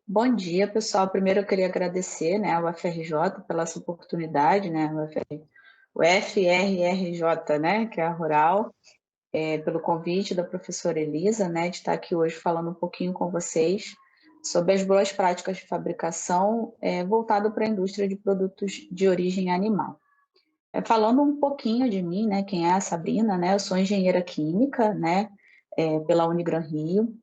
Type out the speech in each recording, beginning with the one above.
Bom dia, pessoal. Primeiro eu queria agradecer, né, ao FRJ pela essa oportunidade, né, o FRRJ, né, que é a Rural, pelo convite da professora Elisa, né, de estar aqui hoje falando um pouquinho com vocês sobre as boas práticas de fabricação voltado para a indústria de produtos de origem animal. Falando um pouquinho de mim, né, quem é a Sabrina, né, eu sou engenheira química, né, pela Unigran Rio,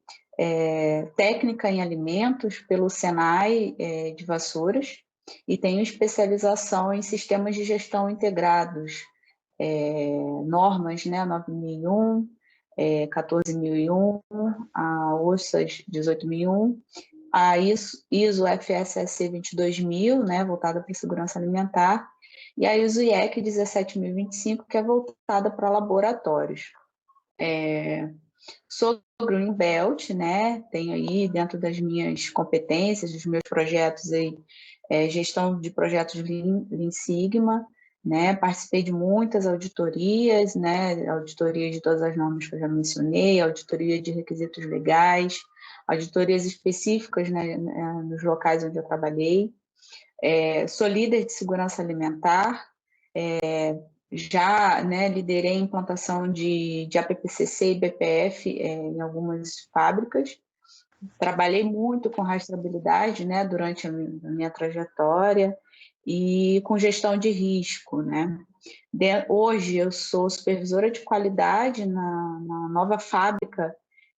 técnica em alimentos pelo Senai de Vassouras e tenho especialização em sistemas de gestão integrados, normas, né, 9001, 14001, a OSAS 18001, a ISO FSSC 22000, né, voltada para a segurança alimentar, e a ISO IEC 17025, que é voltada para laboratórios. Sou Green Belt, né? Tenho aí dentro das minhas competências, dos meus projetos aí, gestão de projetos Lean Sigma, né? Participei de muitas auditorias, né? Auditoria de todas as normas que eu já mencionei, auditoria de requisitos legais, auditorias específicas, né, nos locais onde eu trabalhei. Sou líder de segurança alimentar, já, né, liderei a implantação de APPCC e BPF em algumas fábricas. Trabalhei muito com rastreabilidade, né, durante a minha trajetória e com gestão de risco, né. Hoje eu sou supervisora de qualidade na nova fábrica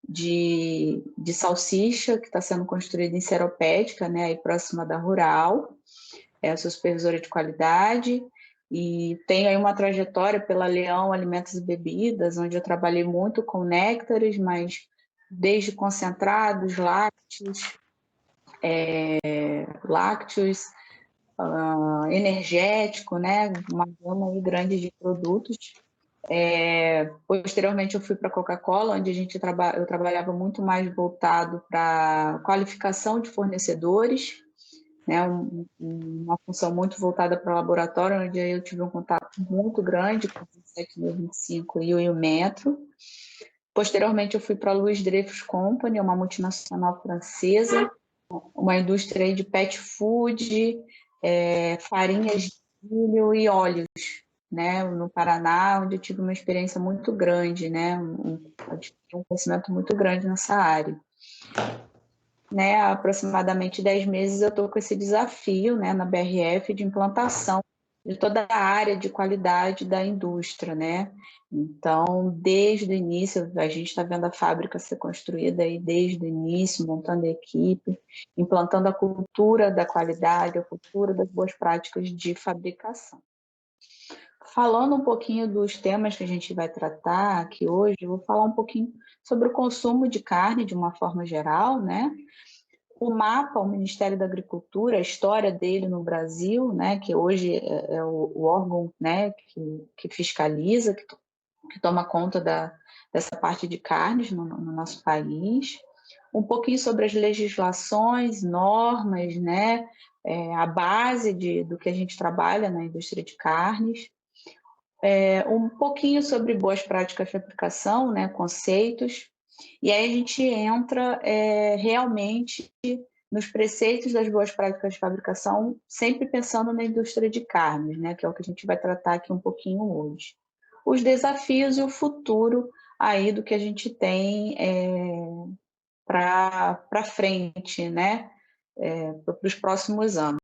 de salsicha que está sendo construída em Seropédica, né, aí próxima da Rural. Sou supervisora de qualidade e tenho aí uma trajetória pela Leão Alimentos e Bebidas, onde eu trabalhei muito com néctares, mas desde concentrados, lácteos, energético, né? Uma gama aí grande de produtos. Posteriormente eu fui para a Coca-Cola, onde eu trabalhava muito mais voltado para qualificação de fornecedores, né, uma função muito voltada para o laboratório, onde eu tive um contato muito grande com o 27025 e o Metro. Posteriormente, eu fui para a Louis Dreyfus Company, uma multinacional francesa, uma indústria aí de pet food, farinhas de milho e óleos, né, no Paraná, onde eu tive uma experiência muito grande, né, um conhecimento muito grande nessa área. Né, há aproximadamente 10 meses eu estou com esse desafio, né, na BRF de implantação de toda a área de qualidade da indústria, né? Então, desde o início, a gente está vendo a fábrica ser construída aí desde o início, montando a equipe, implantando a cultura da qualidade, a cultura das boas práticas de fabricação. Falando um pouquinho dos temas que a gente vai tratar aqui hoje, eu vou falar um pouquinho sobre o consumo de carne de uma forma geral, né? O MAPA, o Ministério da Agricultura, a história dele no Brasil, né, que hoje é o órgão, né, que fiscaliza, que toma conta dessa parte de carnes no nosso país. Um pouquinho sobre as legislações, normas, né, a base do que a gente trabalha na indústria de carnes. Um pouquinho sobre boas práticas de fabricação, né, conceitos. E aí a gente entra realmente nos preceitos das boas práticas de fabricação, sempre pensando na indústria de carnes, né, que é o que a gente vai tratar aqui um pouquinho hoje. Os desafios e o futuro aí do que a gente tem para frente, né, para os próximos anos.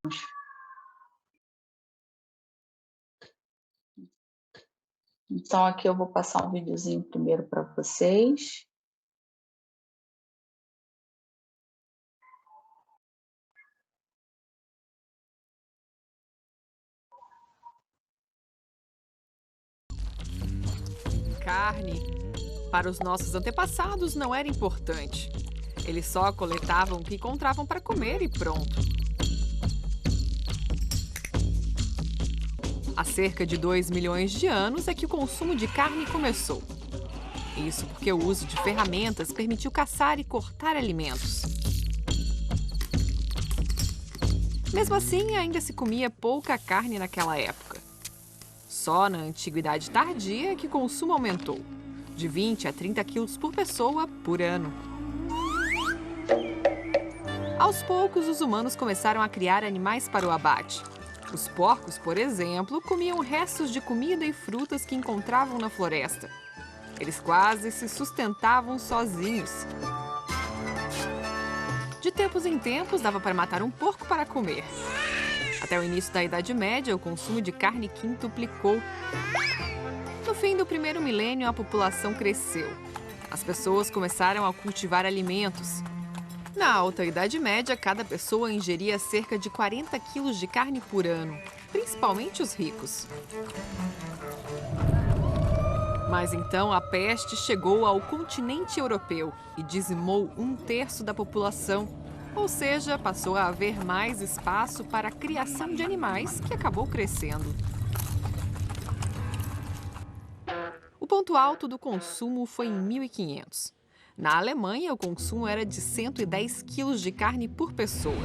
Então, aqui eu vou passar um videozinho primeiro para vocês. Carne, para os nossos antepassados, não era importante. Eles só coletavam o que encontravam para comer e pronto. Há cerca de 2 milhões de anos é que o consumo de carne começou. Isso porque o uso de ferramentas permitiu caçar e cortar alimentos. Mesmo assim, ainda se comia pouca carne naquela época. Só na Antiguidade Tardia é que o consumo aumentou, de 20 a 30 quilos por pessoa por ano. Aos poucos, os humanos começaram a criar animais para o abate. Os porcos, por exemplo, comiam restos de comida e frutas que encontravam na floresta. Eles quase se sustentavam sozinhos. De tempos em tempos, dava para matar um porco para comer. Até o início da Idade Média, o consumo de carne quintuplicou. No fim do primeiro milênio, a população cresceu. As pessoas começaram a cultivar alimentos. Na Alta Idade Média, cada pessoa ingeria cerca de 40 quilos de carne por ano, principalmente os ricos. Mas então a peste chegou ao continente europeu e dizimou um terço da população. Ou seja, passou a haver mais espaço para a criação de animais, que acabou crescendo. O ponto alto do consumo foi em 1500. Na Alemanha, o consumo era de 110 quilos de carne por pessoa.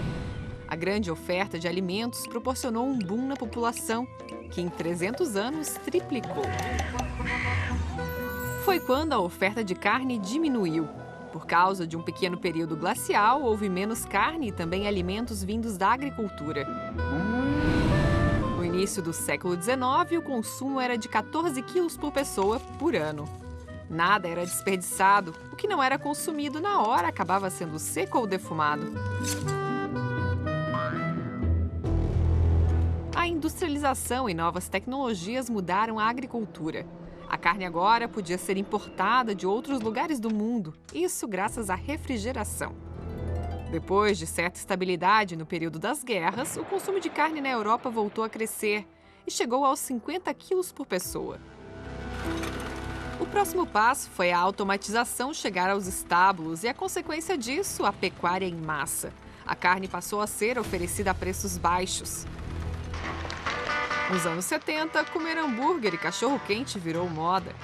A grande oferta de alimentos proporcionou um boom na população, que em 300 anos triplicou. Foi quando a oferta de carne diminuiu. Por causa de um pequeno período glacial, houve menos carne e também alimentos vindos da agricultura. No início do século XIX, o consumo era de 14 quilos por pessoa por ano. Nada era desperdiçado, o que não era consumido na hora acabava sendo seco ou defumado. A industrialização e novas tecnologias mudaram a agricultura. A carne agora podia ser importada de outros lugares do mundo, isso graças à refrigeração. Depois de certa estabilidade no período das guerras, o consumo de carne na Europa voltou a crescer e chegou aos 50 quilos por pessoa. O próximo passo foi a automatização chegar aos estábulos e, a consequência disso, a pecuária em massa. A carne passou a ser oferecida a preços baixos. Nos anos 70, comer hambúrguer e cachorro-quente virou moda.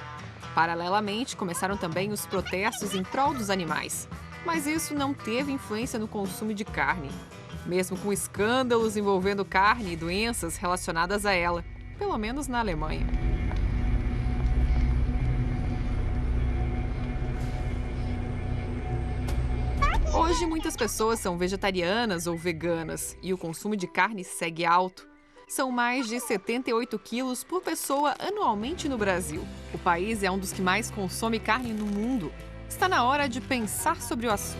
Paralelamente, começaram também os protestos em prol dos animais. Mas isso não teve influência no consumo de carne, mesmo com escândalos envolvendo carne e doenças relacionadas a ela, pelo menos na Alemanha. Hoje, muitas pessoas são vegetarianas ou veganas e o consumo de carne segue alto. São mais de 78 quilos por pessoa anualmente no Brasil. O país é um dos que mais consome carne no mundo. Está na hora de pensar sobre o assunto.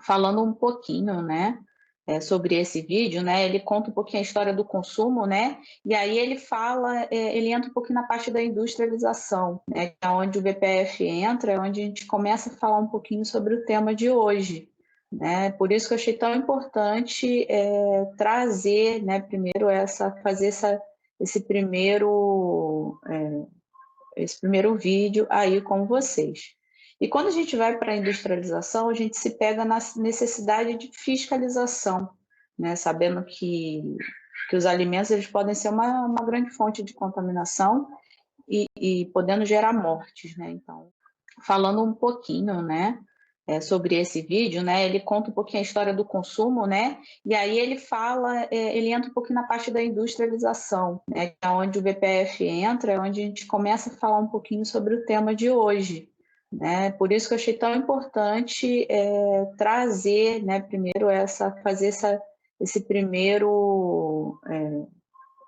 Falando um pouquinho, né, sobre esse vídeo, né, ele conta um pouquinho a história do consumo, né, e aí ele fala, ele entra um pouquinho na parte da industrialização, né, que é onde o BPF entra, é onde a gente começa a falar um pouquinho sobre o tema de hoje, né, por isso que eu achei tão importante trazer, né, primeiro esse primeiro vídeo aí com vocês. E quando a gente vai para a industrialização, a gente se pega na necessidade de fiscalização, né? Sabendo que os alimentos eles podem ser uma grande fonte de contaminação e podendo gerar mortes, né? Então, falando um pouquinho, né, sobre esse vídeo, né, ele conta um pouquinho a história do consumo, né, e aí ele fala, ele entra um pouquinho na parte da industrialização, né, que é onde o BPF entra, é onde a gente começa a falar um pouquinho sobre o tema de hoje, né, por isso que eu achei tão importante trazer, né, primeiro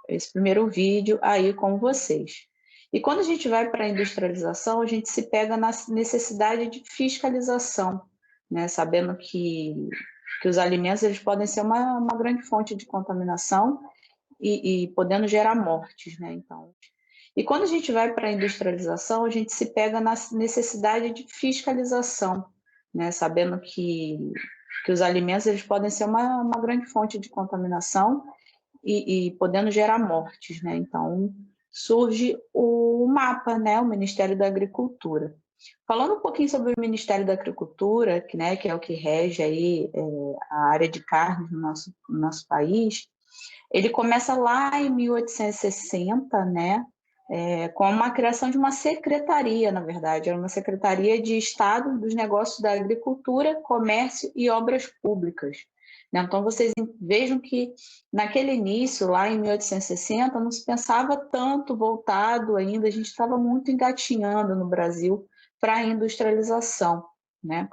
esse primeiro vídeo aí com vocês. E quando a gente vai para a industrialização, a gente se pega na necessidade de fiscalização, né? Sabendo que os alimentos eles podem ser uma grande fonte de contaminação e podendo gerar mortes, né? Então, e quando a gente vai para a industrialização, a gente se pega na necessidade de fiscalização, né? Sabendo que os alimentos eles podem ser uma grande fonte de contaminação e podendo gerar mortes, né? Então, surge o MAPA, né? O Ministério da Agricultura. Falando um pouquinho sobre o Ministério da Agricultura, que é o que rege aí, a área de carnes no nosso país, ele começa lá em 1860, né? Com a criação de uma secretaria, na verdade, era uma Secretaria de Estado dos Negócios da Agricultura, Comércio e Obras Públicas. Então, vocês vejam que naquele início, lá em 1860, não se pensava tanto voltado ainda, a gente estava muito engatinhando no Brasil para a industrialização, né?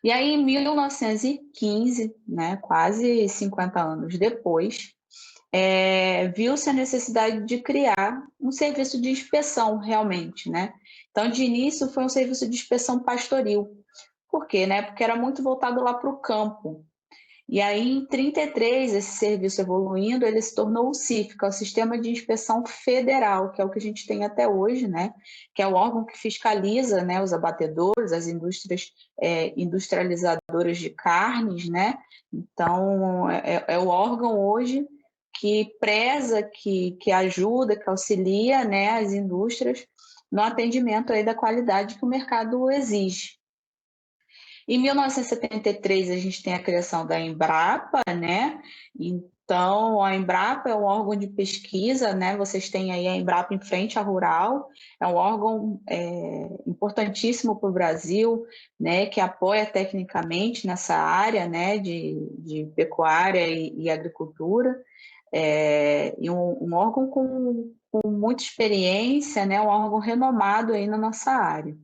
E aí, em 1915, né, quase 50 anos depois, viu-se a necessidade de criar um serviço de inspeção, realmente, né? Então, de início, foi um serviço de inspeção pastoril. Por quê? Né? Porque era muito voltado lá para o campo. E aí, em 33, esse serviço evoluindo, ele se tornou o CIF, que é o Sistema de Inspeção Federal, que é o que a gente tem até hoje, né? Que é o órgão que fiscaliza, né, os abatedores, as indústrias industrializadoras de carnes, né? Então, é o órgão hoje que preza, que ajuda, que auxilia, né, as indústrias no atendimento aí da qualidade que o mercado exige. Em 1973, a gente tem a criação da Embrapa, né? Então, a Embrapa é um órgão de pesquisa, né? Vocês têm aí a Embrapa em frente à Rural, é um órgão importantíssimo para o Brasil, né? Que apoia tecnicamente nessa área, né? De pecuária e agricultura, e um órgão com muita experiência, né? Um órgão renomado aí na nossa área.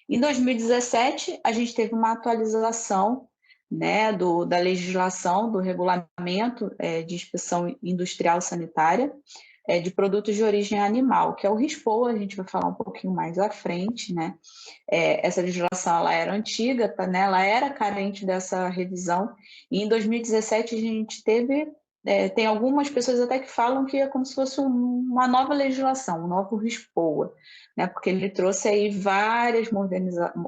Em 2017, a gente teve uma atualização, né, da legislação, do regulamento de inspeção industrial sanitária de produtos de origem animal, que é o RISPOA, a gente vai falar um pouquinho mais à frente, né? Essa legislação ela era antiga, tá, né? Ela era carente dessa revisão, e em 2017 a gente teve, tem algumas pessoas até que falam que é como se fosse uma nova legislação, um novo RISPOA, né? Porque ele trouxe aí várias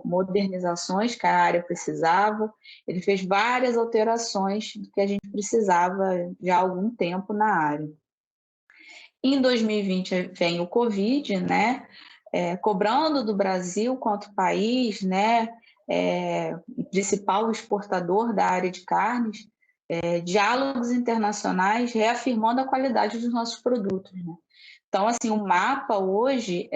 modernizações que a área precisava, ele fez várias alterações que a gente precisava já há algum tempo na área. Em 2020 vem o Covid, né? Cobrando do Brasil quanto país, né? Principal exportador da área de carnes, diálogos internacionais reafirmando a qualidade dos nossos produtos, né? Então, assim, o mapa hoje,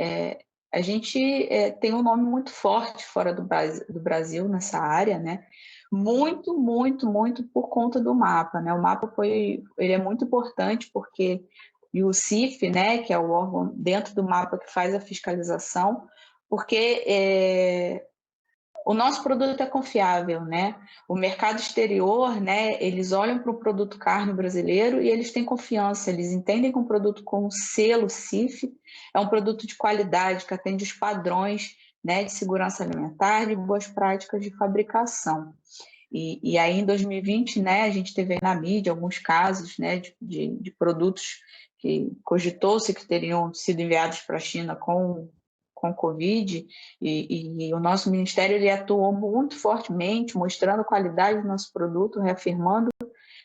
a gente tem um nome muito forte fora do Brasil nessa área, né? Muito, muito, muito por conta do mapa, né? O mapa ele é muito importante porque e o CIF, né, que é o órgão dentro do mapa que faz a fiscalização, porque o nosso produto é confiável, né? O mercado exterior, né, eles olham para o produto carne brasileiro e eles têm confiança, eles entendem que um produto com o selo CIF é um produto de qualidade, que atende os padrões, né, de segurança alimentar e boas práticas de fabricação. E aí, em 2020, né, a gente teve na mídia alguns casos, né, de produtos que cogitou-se que teriam sido enviados para a China com Covid, e o nosso ministério ele atuou muito fortemente, mostrando a qualidade do nosso produto, reafirmando,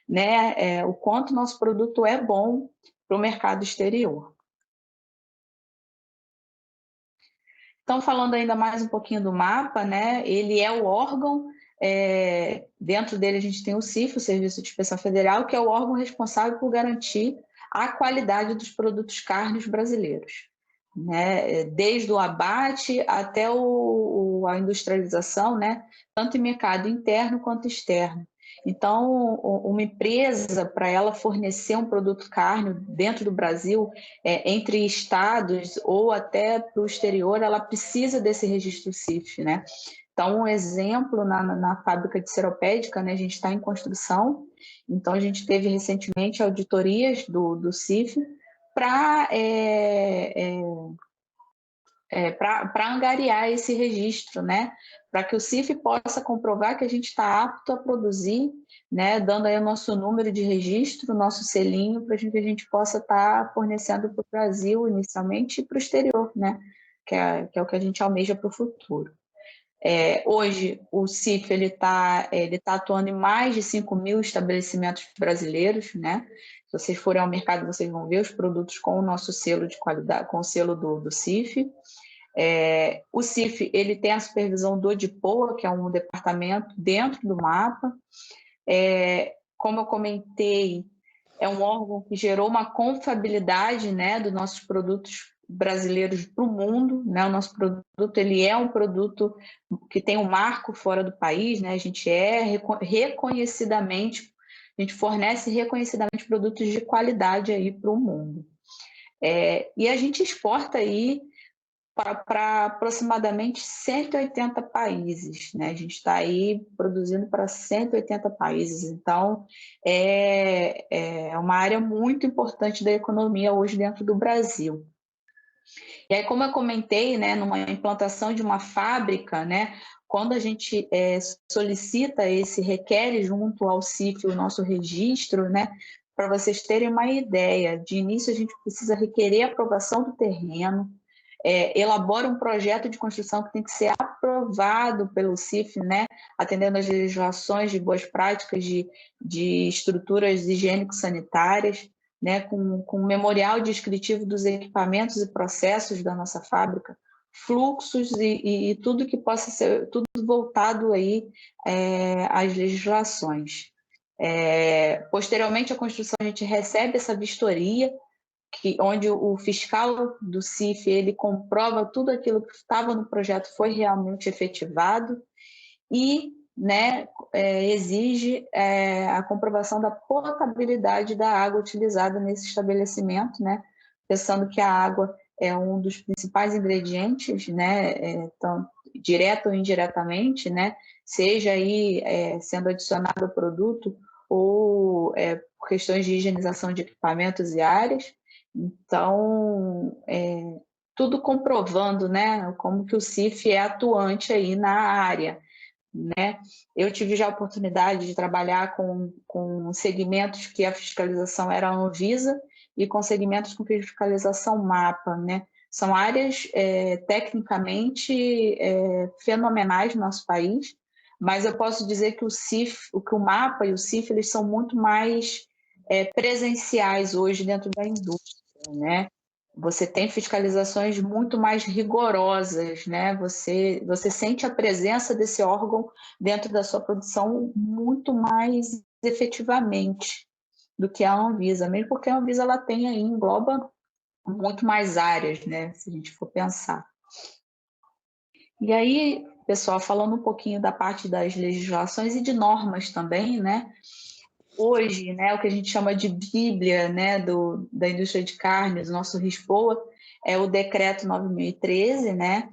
né, o quanto o nosso produto é bom para o mercado exterior. Então, falando ainda mais um pouquinho do mapa, né, ele é o órgão, dentro dele a gente tem o CIF, o Serviço de Inspeção Federal, que é o órgão responsável por garantir a qualidade dos produtos carnes brasileiros, né, desde o abate até a industrialização, né, tanto em mercado interno quanto externo. Então, uma empresa, para ela fornecer um produto carne dentro do Brasil, entre estados ou até para o exterior, ela precisa desse registro CIF, né? Então, um exemplo, na fábrica de seropédica, né, a gente está em construção, então a gente teve recentemente auditorias do CIF para angariar esse registro, né? Para que o CIF possa comprovar que a gente está apto a produzir, né? Dando aí o nosso número de registro, o nosso selinho, para que a gente possa estar fornecendo para o Brasil inicialmente e para o exterior, né? Que é o que a gente almeja para o futuro. Hoje, o CIF ele tá atuando em mais de 5.000 estabelecimentos brasileiros, né? Se vocês forem ao mercado, vocês vão ver os produtos com o nosso selo de qualidade, com o selo do CIF. O CIF ele tem a supervisão do DIPOA, que é um departamento dentro do mapa. Como eu comentei, é um órgão que gerou uma confiabilidade, né, dos nossos produtos brasileiros para o mundo, né? O nosso produto ele é um produto que tem um marco fora do país, né? A gente reconhecidamente, a gente fornece reconhecidamente produtos de qualidade aí para o mundo. E a gente exporta aí para aproximadamente 180 países, né? A gente está aí produzindo para 180 países, então é uma área muito importante da economia hoje dentro do Brasil. E aí, como eu comentei, né, numa implantação de uma fábrica, né, quando a gente solicita requer junto ao CIF o nosso registro, né, para vocês terem uma ideia, de início a gente precisa requerer a aprovação do terreno, elabora um projeto de construção que tem que ser aprovado pelo CIF, né, atendendo às legislações de boas práticas de estruturas higiênico-sanitárias, né, com memorial descritivo dos equipamentos e processos da nossa fábrica, fluxos e tudo que possa ser, tudo voltado aí às legislações. Posteriormente à construção, a gente recebe essa vistoria, onde o fiscal do CIF ele comprova tudo aquilo que estava no projeto foi realmente efetivado e, né, exige a comprovação da potabilidade da água utilizada nesse estabelecimento, né, pensando que a água é um dos principais ingredientes, né, então, direto ou indiretamente, né, seja aí sendo adicionado ao produto ou por questões de higienização de equipamentos e áreas. Então, tudo comprovando, né, como que o CIF é atuante aí na área, né? Eu tive já a oportunidade de trabalhar com segmentos que a fiscalização era a Anvisa e com segmentos com fiscalização MAPA, né? São áreas tecnicamente fenomenais no nosso país, mas eu posso dizer que o MAPA e o CIF eles são muito mais presenciais hoje dentro da indústria, né? Você tem fiscalizações muito mais rigorosas, né? Você sente a presença desse órgão dentro da sua produção muito mais efetivamente do que a Anvisa, mesmo porque a Anvisa ela tem aí, engloba muito mais áreas, né? Se a gente for pensar. E aí, pessoal, falando um pouquinho da parte das legislações e de normas também, né? Hoje, né, o que a gente chama de Bíblia, né, da indústria de carnes, o nosso RISPOA, é o Decreto 9.013, né,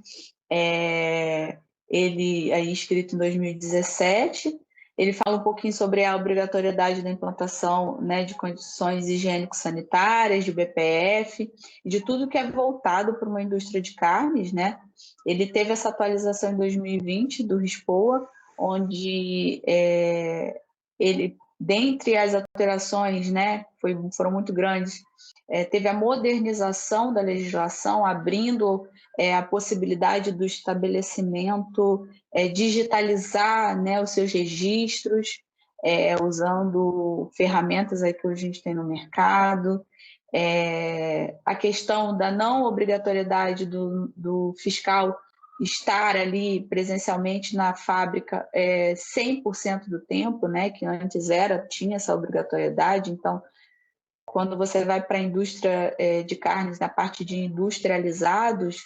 ele aí escrito em 2017, ele fala um pouquinho sobre a obrigatoriedade da implantação, né, de condições higiênico-sanitárias, de BPF, e de tudo que é voltado para uma indústria de carnes, né. Ele teve essa atualização em 2020 do RISPOA, onde ele, dentre as alterações, né, foram muito grandes, teve a modernização da legislação, abrindo a possibilidade do estabelecimento digitalizar, né, os seus registros, usando ferramentas aí que a gente tem no mercado. A questão da não obrigatoriedade do fiscal estar ali presencialmente na fábrica 100% do tempo, né, que antes tinha essa obrigatoriedade. Então, quando você vai para a indústria de carnes, na parte de industrializados,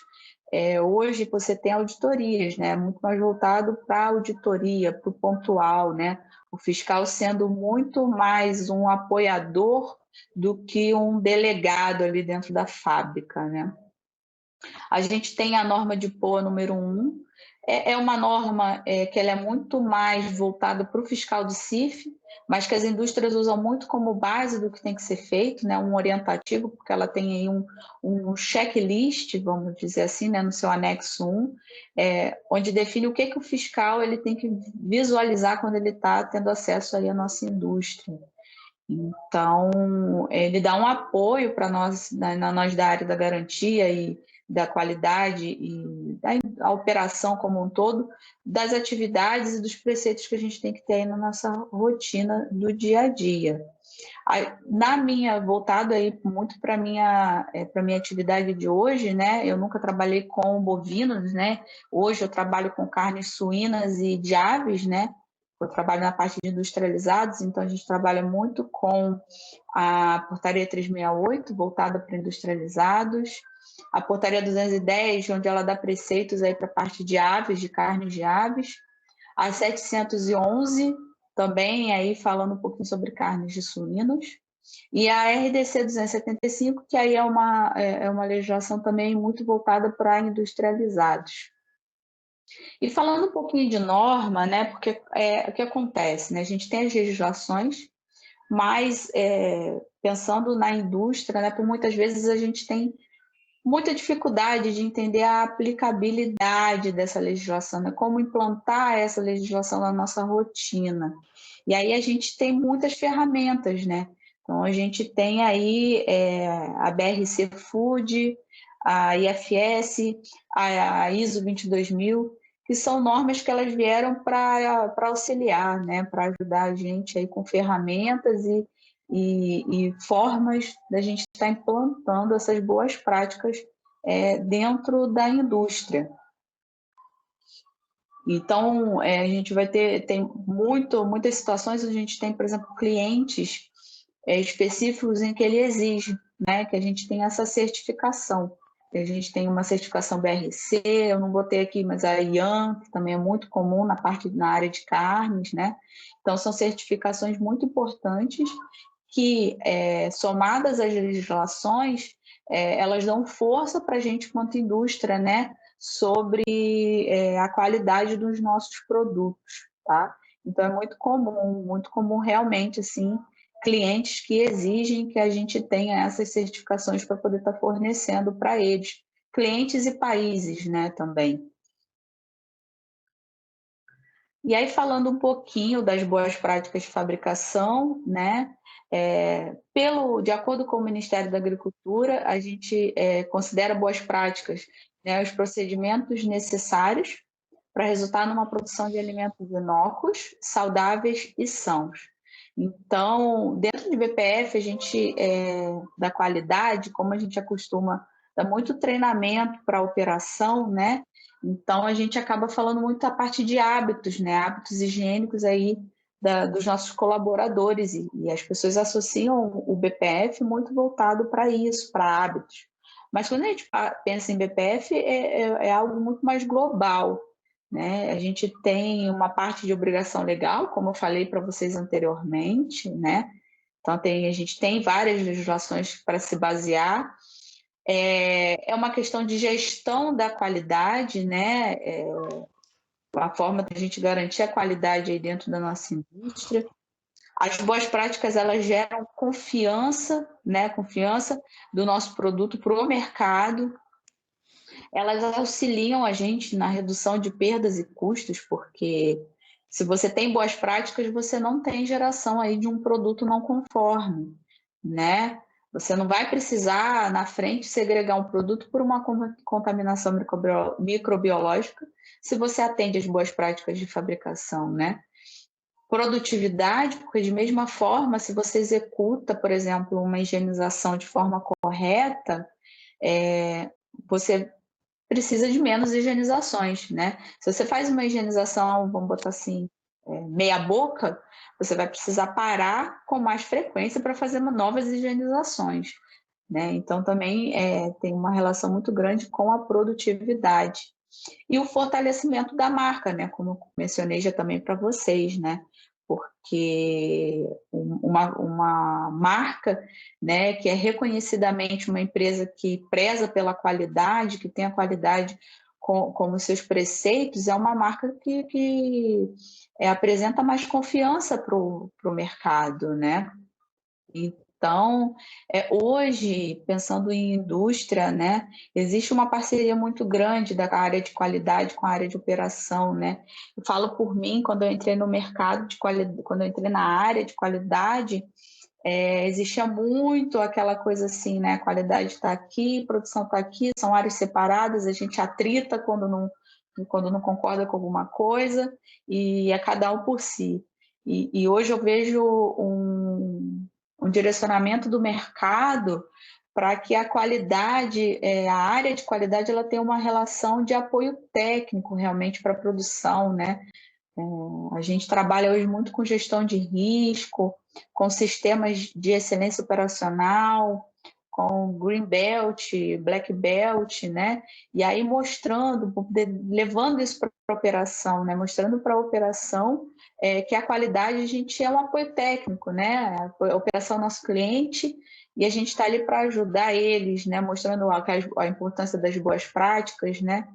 hoje você tem auditorias, né, muito mais voltado para a auditoria, para o pontual, né, o fiscal sendo muito mais um apoiador do que um delegado ali dentro da fábrica, né. A gente tem a norma de POA número 1, é uma norma que ela é muito mais voltada para o fiscal do CIF, mas que as indústrias usam muito como base do que tem que ser feito, né, um orientativo, porque ela tem aí um checklist, vamos dizer assim, né, no seu anexo 1, onde define o que o fiscal ele tem que visualizar quando ele está tendo acesso aí à nossa indústria. Então, ele dá um apoio para nós, nós da área da garantia e da qualidade e da operação como um todo, das atividades e dos preceitos que a gente tem que ter aí na nossa rotina do dia a dia. Voltado aí muito para a minha atividade de hoje, né? Eu nunca trabalhei com bovinos, né? Hoje eu trabalho com carnes suínas e de aves, né? Eu trabalho na parte de industrializados, então a gente trabalha muito com a portaria 368, voltada para industrializados, a portaria 210, onde ela dá preceitos aí para a parte de aves, de carnes de aves, a 711, também aí falando um pouquinho sobre carnes de suínos, E a RDC 275, que aí é uma legislação também muito voltada para industrializados. E falando um pouquinho de norma, né, porque o que acontece, né, a gente tem as legislações, mas pensando na indústria, né, por muitas vezes a gente tem muita dificuldade de entender a aplicabilidade dessa legislação, né, como implantar essa legislação na nossa rotina. E aí a gente tem muitas ferramentas, né? Então a gente tem aí a BRC Food, a IFS, a ISO 22000, que são normas que elas vieram para auxiliar, né, para ajudar a gente aí com ferramentas e formas da gente estar implantando essas boas práticas dentro da indústria. Então, a gente vai tem muitas situações onde a gente tem, por exemplo, clientes específicos em que ele exige, né, que a gente tenha essa certificação. A gente tem uma certificação BRC, eu não botei aqui, mas a IAM, que também é muito comum na área de carnes, né? Então, são certificações muito importantes que, somadas às legislações, elas dão força para a gente, quanto indústria, né, sobre a qualidade dos nossos produtos, tá? Então, é muito comum realmente, assim, clientes que exigem que a gente tenha essas certificações para poder estar fornecendo para eles, clientes e países, né, também. E aí, falando um pouquinho das boas práticas de fabricação, né, de acordo com o Ministério da Agricultura, a gente considera boas práticas, né, os procedimentos necessários para resultar numa produção de alimentos inócuos, saudáveis e sãos. Então, dentro de BPF, a gente, da qualidade, como a gente acostuma dar muito treinamento para a operação, né? Então, a gente acaba falando muito da parte de hábitos, né? Hábitos higiênicos aí dos nossos colaboradores, e as pessoas associam o BPF muito voltado para isso, para hábitos. Mas quando a gente pensa em BPF, é algo muito mais global, né? A gente tem uma parte de obrigação legal, como eu falei para vocês anteriormente, né? Então, a gente tem várias legislações para se basear. É uma questão de gestão da qualidade, né? A forma da gente garantir a qualidade aí dentro da nossa indústria. As boas práticas, elas geram confiança, né? Confiança do nosso produto para o mercado. Elas auxiliam a gente na redução de perdas e custos, porque se você tem boas práticas, você não tem geração aí de um produto não conforme, né? Você não vai precisar, na frente, segregar um produto por uma contaminação microbiológica se você atende às boas práticas de fabricação, né? Produtividade, porque de mesma forma, se você executa, por exemplo, uma higienização de forma correta, você precisa de menos higienizações, né? Se você faz uma higienização, vamos botar assim, meia boca, você vai precisar parar com mais frequência para fazer novas higienizações, né? Então, também tem uma relação muito grande com a produtividade. E o fortalecimento da marca, né? Como eu mencionei já também para vocês, né? Porque uma marca, né, que é reconhecidamente uma empresa que preza pela qualidade, que tem a qualidade como seus preceitos, é uma marca que apresenta mais confiança para o mercado, né? Então, hoje, pensando em indústria, né, existe uma parceria muito grande da área de qualidade com a área de operação, né? Eu falo por mim, quando eu entrei no mercado de qualidade, quando eu entrei na área de qualidade, existia muito aquela coisa assim, né? A qualidade está aqui, produção está aqui, são áreas separadas, a gente atrita quando não concorda com alguma coisa, e é cada um por si. E hoje eu vejo um direcionamento do mercado para que a qualidade, a área de qualidade, ela tenha uma relação de apoio técnico realmente para a produção, né? A gente trabalha hoje muito com gestão de risco, com sistemas de excelência operacional, com Green Belt, Black Belt, né? E aí mostrando, levando isso para a operação, né? Mostrando para a operação que a qualidade a gente é um apoio técnico, né? A operação é nosso cliente e a gente está ali para ajudar eles, né? Mostrando a importância das boas práticas, né?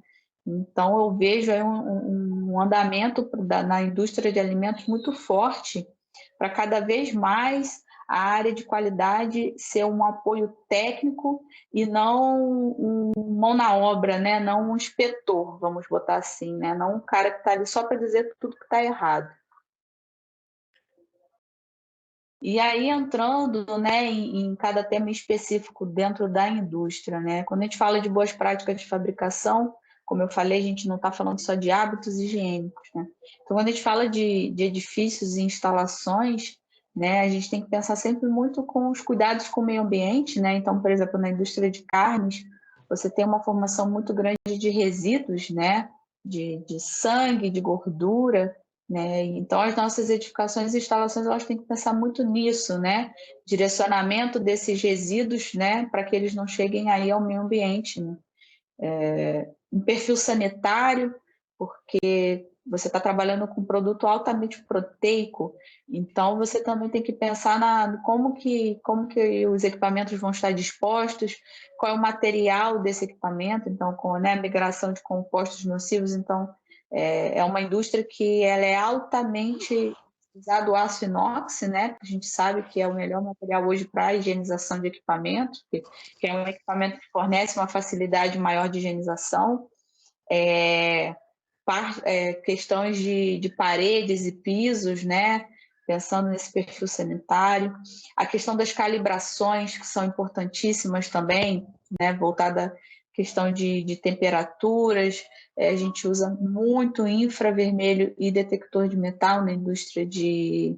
Então eu vejo aí um andamento na indústria de alimentos muito forte para cada vez mais a área de qualidade ser um apoio técnico e não um mão na obra, né? Não um inspetor, vamos botar assim, né? Não um cara que está ali só para dizer tudo que está errado. E aí entrando, né, em cada tema específico dentro da indústria, né? Quando a gente fala de boas práticas de fabricação, como eu falei, a gente não está falando só de hábitos higiênicos, né? Então, quando a gente fala de edifícios e instalações, né, a gente tem que pensar sempre muito com os cuidados com o meio ambiente, né? Então, por exemplo, na indústria de carnes, você tem uma formação muito grande de resíduos, né? De sangue, de gordura, né? Então, as nossas edificações e instalações, elas têm que pensar muito nisso, né? Direcionamento desses resíduos, né? Para que eles não cheguem aí ao meio ambiente, né? Um perfil sanitário, porque você está trabalhando com um produto altamente proteico, então você também tem que pensar como que os equipamentos vão estar dispostos, qual é o material desse equipamento, então com, né, a migração de compostos nocivos, então é uma indústria que ela é altamente utilizado o aço inox, né? A gente sabe que é o melhor material hoje para a higienização de equipamentos, que é um equipamento que fornece uma facilidade maior de higienização. Questões de paredes e pisos, né? Pensando nesse perfil sanitário. A questão das calibrações, que são importantíssimas também, né? Voltada à questão de temperaturas. A gente usa muito infravermelho e detector de metal na indústria de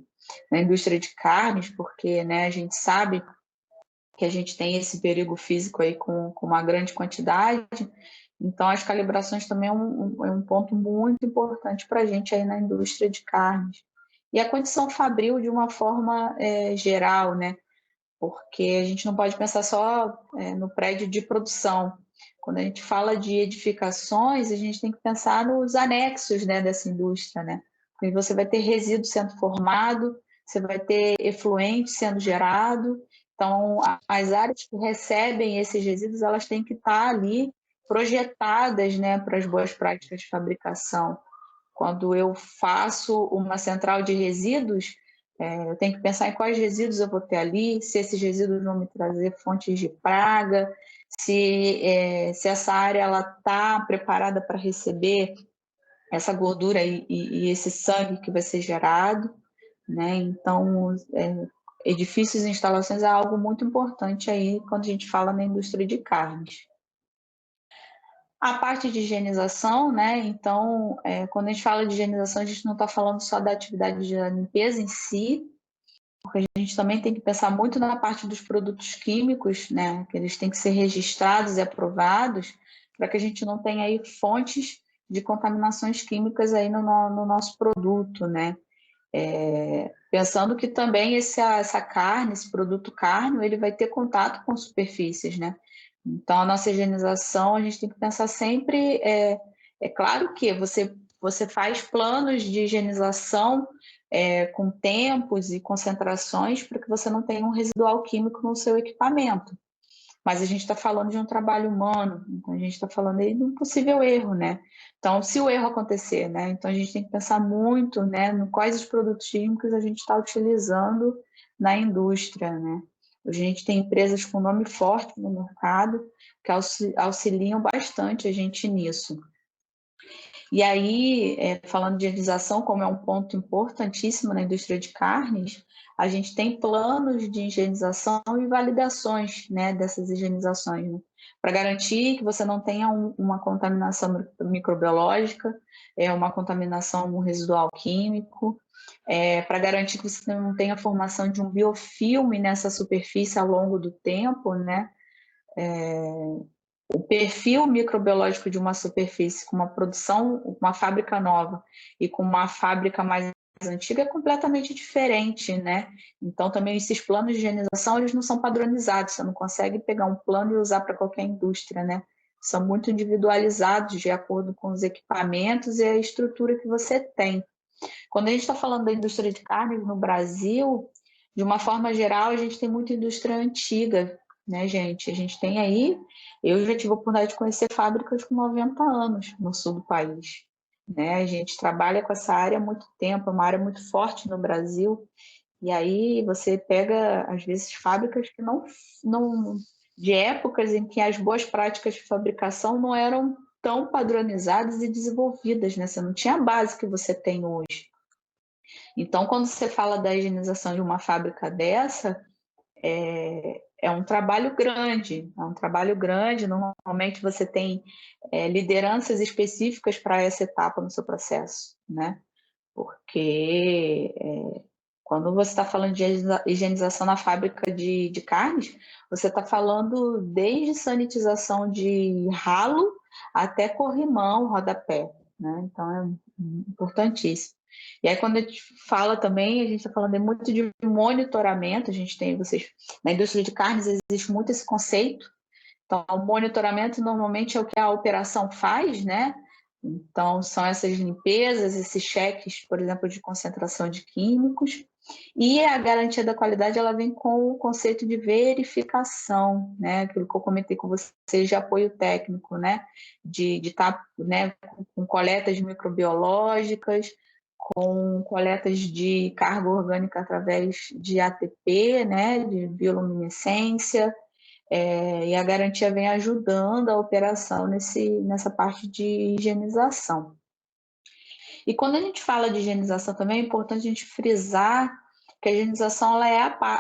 carnes, porque, né, a gente sabe que a gente tem esse perigo físico aí com uma grande quantidade. Então, as calibrações também é um ponto muito importante para a gente aí na indústria de carnes. E a condição fabril de uma forma geral, né? Porque a gente não pode pensar só no prédio de produção. Quando a gente fala de edificações, a gente tem que pensar nos anexos, né, dessa indústria, né? Porque você vai ter resíduo sendo formado, você vai ter efluente sendo gerado. Então, as áreas que recebem esses resíduos, elas têm que estar ali projetadas, né, para as boas práticas de fabricação. Quando eu faço uma central de resíduos, eu tenho que pensar em quais resíduos eu vou ter ali, se esses resíduos vão me trazer fontes de praga, se essa área está preparada para receber essa gordura e esse sangue que vai ser gerado, né? Então, edifícios e instalações é algo muito importante aí quando a gente fala na indústria de carnes. A parte de higienização, né? Então, quando a gente fala de higienização, a gente não está falando só da atividade de limpeza em si, porque a gente também tem que pensar muito na parte dos produtos químicos, né? Que eles têm que ser registrados e aprovados para que a gente não tenha aí fontes de contaminações químicas aí no nosso produto, né? Pensando que também essa carne, esse produto carne, ele vai ter contato com superfícies, né? Então, a nossa higienização, a gente tem que pensar sempre, claro que você faz planos de higienização com tempos e concentrações para que você não tenha um residual químico no seu equipamento. Mas a gente está falando de um trabalho humano, então a gente está falando aí de um possível erro, né? Então, se o erro acontecer, né? Então a gente tem que pensar muito, né, no quais os produtos químicos a gente está utilizando na indústria, né? A gente tem empresas com nome forte no mercado que auxiliam bastante a gente nisso. E aí, falando de higienização, como é um ponto importantíssimo na indústria de carnes, a gente tem planos de higienização e validações, né, dessas higienizações, né, para garantir que você não tenha uma contaminação microbiológica, uma contaminação residual químico, para garantir que você não tenha formação de um biofilme nessa superfície ao longo do tempo, né? O perfil microbiológico de uma superfície com uma produção, uma fábrica nova e com uma fábrica mais antiga é completamente diferente, né? Então, também esses planos de higienização, eles não são padronizados, você não consegue pegar um plano e usar para qualquer indústria, né? São muito individualizados de acordo com os equipamentos e a estrutura que você tem. Quando a gente está falando da indústria de carnes no Brasil, de uma forma geral, a gente tem muita indústria antiga, né, gente? A gente tem aí, eu já tive a oportunidade de conhecer fábricas com 90 anos no sul do país, né? A gente trabalha com essa área há muito tempo, é uma área muito forte no Brasil, e aí você pega, às vezes, fábricas que não de épocas em que as boas práticas de fabricação não eram tão padronizadas e desenvolvidas, né? Você não tinha a base que você tem hoje. Então, quando você fala da higienização de uma fábrica dessa, é um trabalho grande, Normalmente você tem lideranças específicas para essa etapa no seu processo, né? Porque quando você está falando de higienização na fábrica de carnes, você está falando desde sanitização de ralo até corrimão, rodapé, né? Então é importantíssimo. E aí, quando a gente fala também, a gente está falando muito de monitoramento, a gente tem, na indústria de carnes existe muito esse conceito. Então, o monitoramento normalmente é o que a operação faz, né? Então, são essas limpezas, esses cheques, por exemplo, de concentração de químicos. E a garantia da qualidade, ela vem com o conceito de verificação, né? Aquilo que eu comentei com vocês de apoio técnico, né? De estar, né, com coletas microbiológicas, com coletas de carga orgânica através de ATP, né? De bioluminescência, e a garantia vem ajudando a operação nessa parte de higienização. E quando a gente fala de higienização também, é importante a gente frisar que a higienização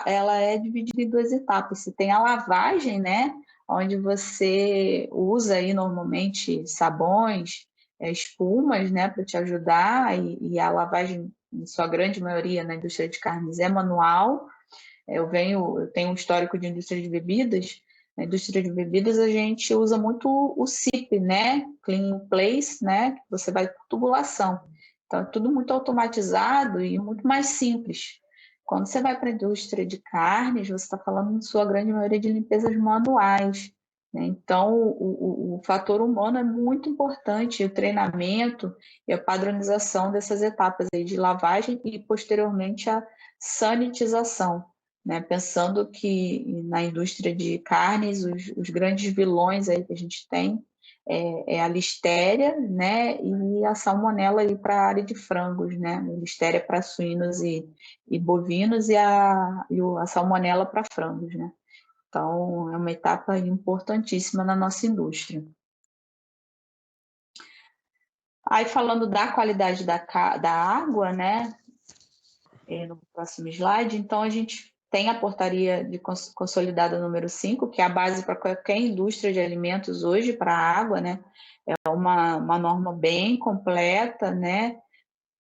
ela é dividida em duas etapas. Você tem a lavagem, né, onde você usa aí normalmente sabões, espumas, né, para te ajudar, e a lavagem, em sua grande maioria, na indústria de carnes é manual. Eu tenho um histórico de indústria de bebidas. Na indústria de bebidas a gente usa muito o CIP, né? Clean in Place, né? Que você vai por tubulação. Então é tudo muito automatizado e muito mais simples. Quando você vai para a indústria de carnes, você está falando, em sua grande maioria, de limpezas manuais, né? Então o fator humano é muito importante, o treinamento e a padronização dessas etapas aí de lavagem e posteriormente a sanitização, né? Pensando que na indústria de carnes, os grandes vilões aí que a gente tem é a listéria, né? E a salmonela para a área de frangos, né? A listéria para suínos e bovinos e a salmonela para frangos, né? Então, é uma etapa importantíssima na nossa indústria. Aí, falando da qualidade da água, né? No próximo slide, então a gente tem a portaria de consolidada número 5, que é a base para qualquer indústria de alimentos hoje para a água, né? É uma norma bem completa, né?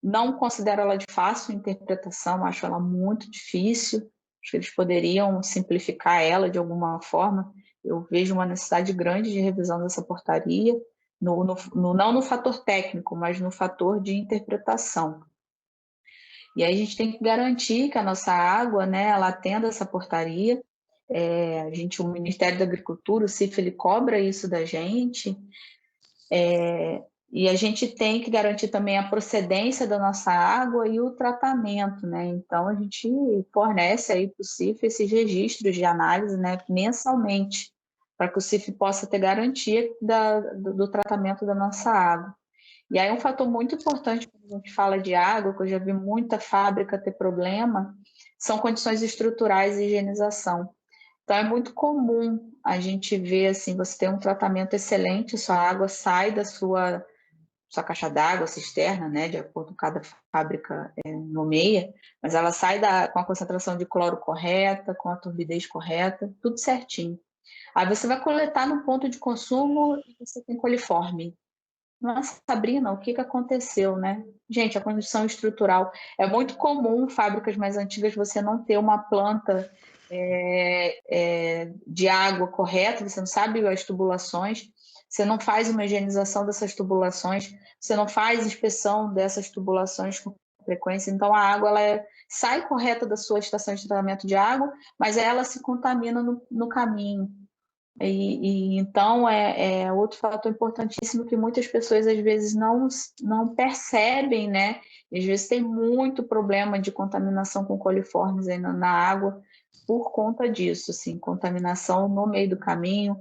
Não considero ela de fácil interpretação, acho ela muito difícil. Acho que eles poderiam simplificar ela de alguma forma. Eu vejo uma necessidade grande de revisão dessa portaria, não no fator técnico, mas no fator de interpretação. E aí a gente tem que garantir que a nossa água, né, ela atenda essa portaria. O Ministério da Agricultura, o CIF, ele cobra isso da gente. E a gente tem que garantir também a procedência da nossa água e o tratamento, né? Então, a gente fornece aí para o CIF esses registros de análise, né, mensalmente, para que o CIF possa ter garantia do tratamento da nossa água. E aí um fator muito importante quando a gente fala de água, que eu já vi muita fábrica ter problema, são condições estruturais e higienização. Então é muito comum a gente ver assim, você tem um tratamento excelente, sua água sai da sua caixa d'água, cisterna, né, de acordo com cada fábrica nomeia, mas ela sai com a concentração de cloro correta, com a turbidez correta, tudo certinho. Aí você vai coletar no ponto de consumo e você tem coliforme. Nossa, Sabrina, o que aconteceu, né? Gente, a condição estrutural. É muito comum, fábricas mais antigas, você não ter uma planta de água correta, você não sabe as tubulações, você não faz uma higienização dessas tubulações, você não faz inspeção dessas tubulações com frequência. Então, a água sai correta da sua estação de tratamento de água, mas ela se contamina no caminho. Então, é outro fator importantíssimo que muitas pessoas, às vezes, não percebem, né? Às vezes tem muito problema de contaminação com coliformes aí na água por conta disso, assim, contaminação no meio do caminho,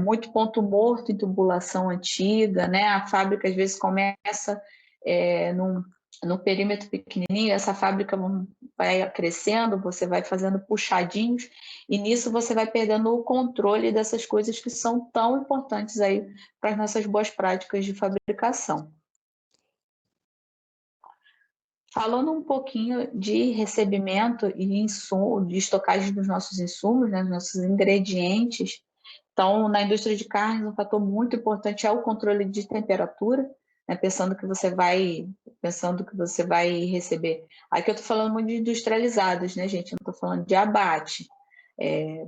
muito ponto morto em tubulação antiga, né? A fábrica, às vezes, começa no perímetro pequenininho, essa fábrica vai crescendo, você vai fazendo puxadinhos, e nisso você vai perdendo o controle dessas coisas que são tão importantes aí para as nossas boas práticas de fabricação. Falando um pouquinho de recebimento e de estocagem dos nossos insumos, né, dos nossos ingredientes. Então, na indústria de carnes, um fator muito importante é o controle de temperatura, né, pensando que você vai receber. Aqui eu estou falando muito de industrializados, né, gente? Eu não estou falando de abate.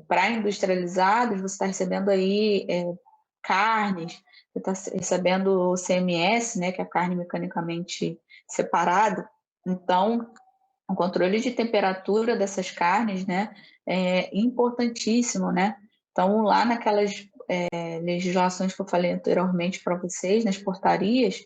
Para industrializados, você está recebendo aí carnes, você está recebendo o CMS, né, que é a carne mecanicamente separada. Então, o controle de temperatura dessas carnes, né, é importantíssimo, né? Então, lá naquelas legislações que eu falei anteriormente para vocês, nas portarias,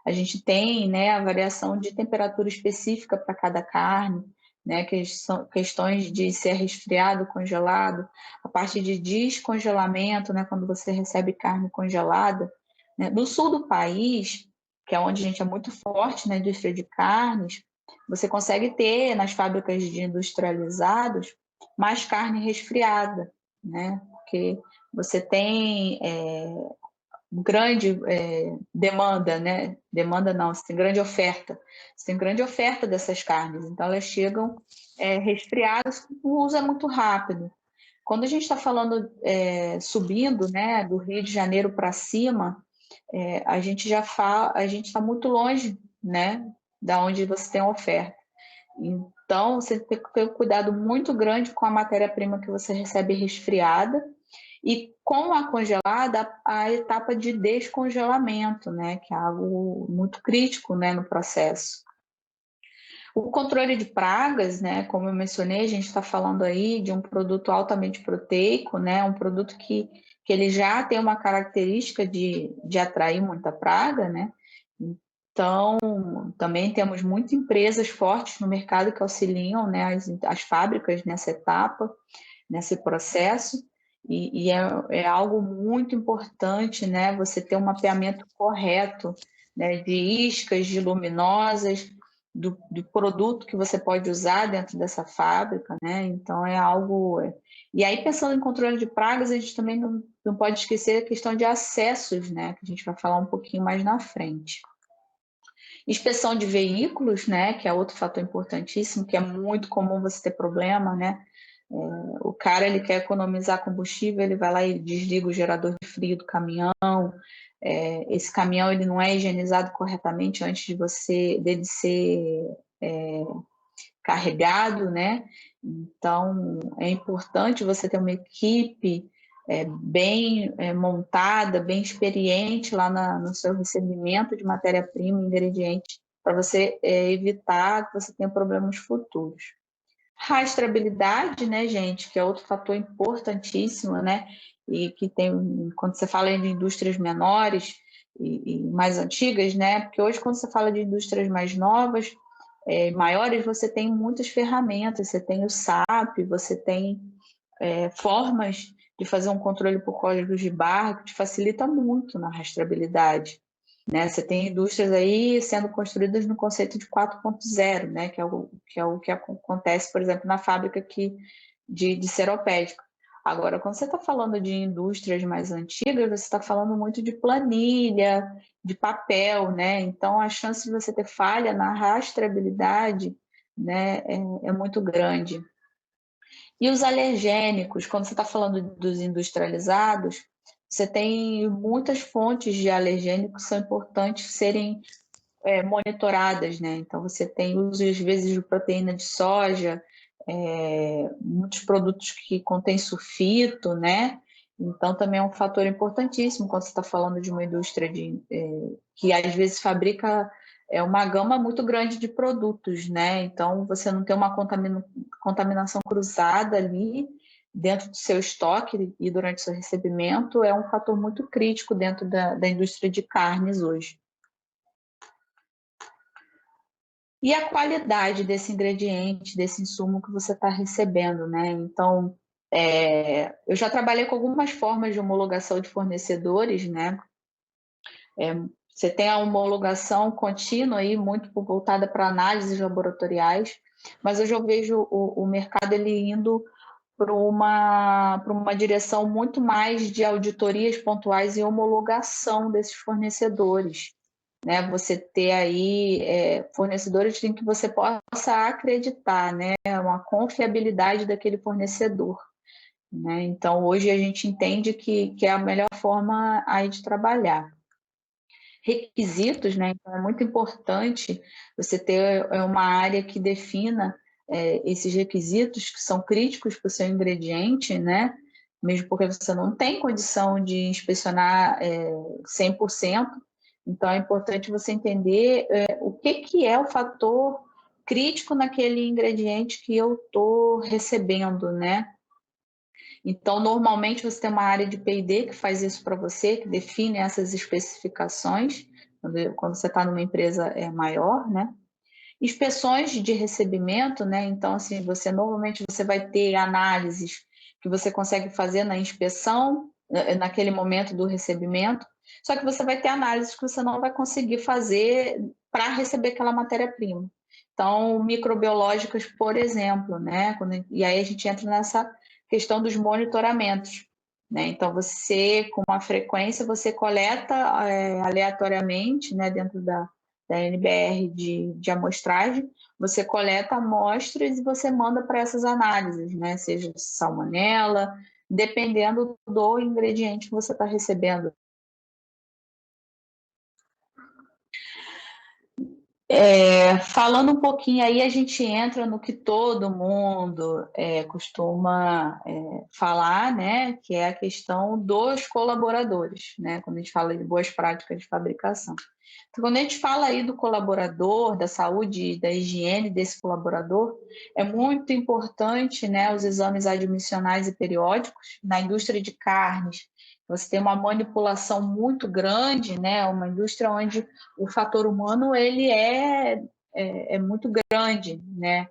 a gente tem, né, a variação de temperatura específica para cada carne, né, que são questões de ser resfriado, congelado, a parte de descongelamento, né, quando você recebe carne congelada. Né? No sul do país, que é onde a gente é muito forte na indústria de carnes, você consegue ter nas fábricas de industrializados mais carne resfriada, né? Porque você tem grande demanda, né? Demanda não, você tem grande oferta. Você tem grande oferta dessas carnes, então elas chegam resfriadas, o uso é muito rápido. Quando a gente está falando subindo, né, do Rio de Janeiro para cima, a gente está muito longe, né, da onde você tem oferta. Então, você tem que ter um cuidado muito grande com a matéria-prima que você recebe resfriada e com a congelada, a etapa de descongelamento, né, que é algo muito crítico, né, no processo. O controle de pragas, né, como eu mencionei, a gente está falando aí de um produto altamente proteico, né, um produto que ele já tem uma característica de atrair muita praga, né. Então, também temos muitas empresas fortes no mercado que auxiliam, né, as fábricas nessa etapa, nesse processo, e é algo muito importante, né, você ter um mapeamento correto, né, de iscas, de luminosas, do produto que você pode usar dentro dessa fábrica, né, então é algo... E aí, pensando em controle de pragas, a gente também não pode esquecer a questão de acessos, né, que a gente vai falar um pouquinho mais na frente. Inspeção de veículos, né, que é outro fator importantíssimo, que é muito comum você ter problema, né? O cara, ele quer economizar combustível, ele vai lá e desliga o gerador de frio do caminhão. Esse caminhão, ele não é higienizado corretamente antes dele ser carregado, né? Então, é importante você ter uma equipe bem montada, bem experiente lá no seu recebimento de matéria-prima, ingrediente, para você evitar que você tenha problemas futuros. Rastreabilidade, né, gente, que é outro fator importantíssimo, né, e que tem, quando você fala de indústrias menores e mais antigas, né, porque hoje quando você fala de indústrias mais novas, maiores, você tem muitas ferramentas, você tem o SAP, você tem formas de fazer um controle por códigos de barra que te facilita muito na rastreabilidade. Né? Você tem indústrias aí sendo construídas no conceito de 4.0, né? que é o que acontece, por exemplo, na fábrica aqui de seropédica. Agora, quando você está falando de indústrias mais antigas, você está falando muito de planilha, de papel, né? Então, a chance de você ter falha na rastreabilidade, né, é muito grande. E os alergênicos, quando você está falando dos industrializados, você tem muitas fontes de alergênicos que são importantes serem monitoradas, né? Então, você tem uso, às vezes, de proteína de soja, muitos produtos que contêm sulfito, né? Então, também é um fator importantíssimo quando você está falando de uma indústria que, às vezes, fabrica é uma gama muito grande de produtos, né? Então, você não tem uma contaminação cruzada ali dentro do seu estoque e durante o seu recebimento é um fator muito crítico dentro da indústria de carnes hoje. E a qualidade desse ingrediente, desse insumo que você está recebendo, né? Então, eu já trabalhei com algumas formas de homologação de fornecedores, né? Você tem a homologação contínua aí, muito voltada para análises laboratoriais, mas hoje eu vejo o mercado ele indo para uma direção muito mais de auditorias pontuais e homologação desses fornecedores, né? Você ter aí fornecedores em que você possa acreditar, né? Uma confiabilidade daquele fornecedor, né? Então, hoje a gente entende que é a melhor forma aí de trabalhar. Requisitos, né? Então, é muito importante você ter uma área que defina esses requisitos que são críticos para o seu ingrediente, né? Mesmo porque você não tem condição de inspecionar 100%. Então, é importante você entender o que é o fator crítico naquele ingrediente que eu estou recebendo, né? Então, normalmente você tem uma área de P&D que faz isso para você, que define essas especificações, quando você está numa empresa maior, né? Inspeções de recebimento, né? Então, assim, normalmente você vai ter análises que você consegue fazer na inspeção, naquele momento do recebimento, só que você vai ter análises que você não vai conseguir fazer para receber aquela matéria-prima. Então, microbiológicas, por exemplo, né? E aí a gente entra nessa questão dos monitoramentos, né? Então, você, com uma frequência, você coleta aleatoriamente, né, dentro da NBR de amostragem, você coleta amostras e você manda para essas análises, né? Seja salmonela, dependendo do ingrediente que você está recebendo. Falando um pouquinho aí, a gente entra no que todo mundo costuma falar, né? Que é a questão dos colaboradores, né? Quando a gente fala de boas práticas de fabricação. Então, quando a gente fala aí do colaborador, da saúde, da higiene desse colaborador, é muito importante, né, os exames admissionais e periódicos. Na indústria de carnes, você tem uma manipulação muito grande, né, uma indústria onde o fator humano ele é muito grande, né,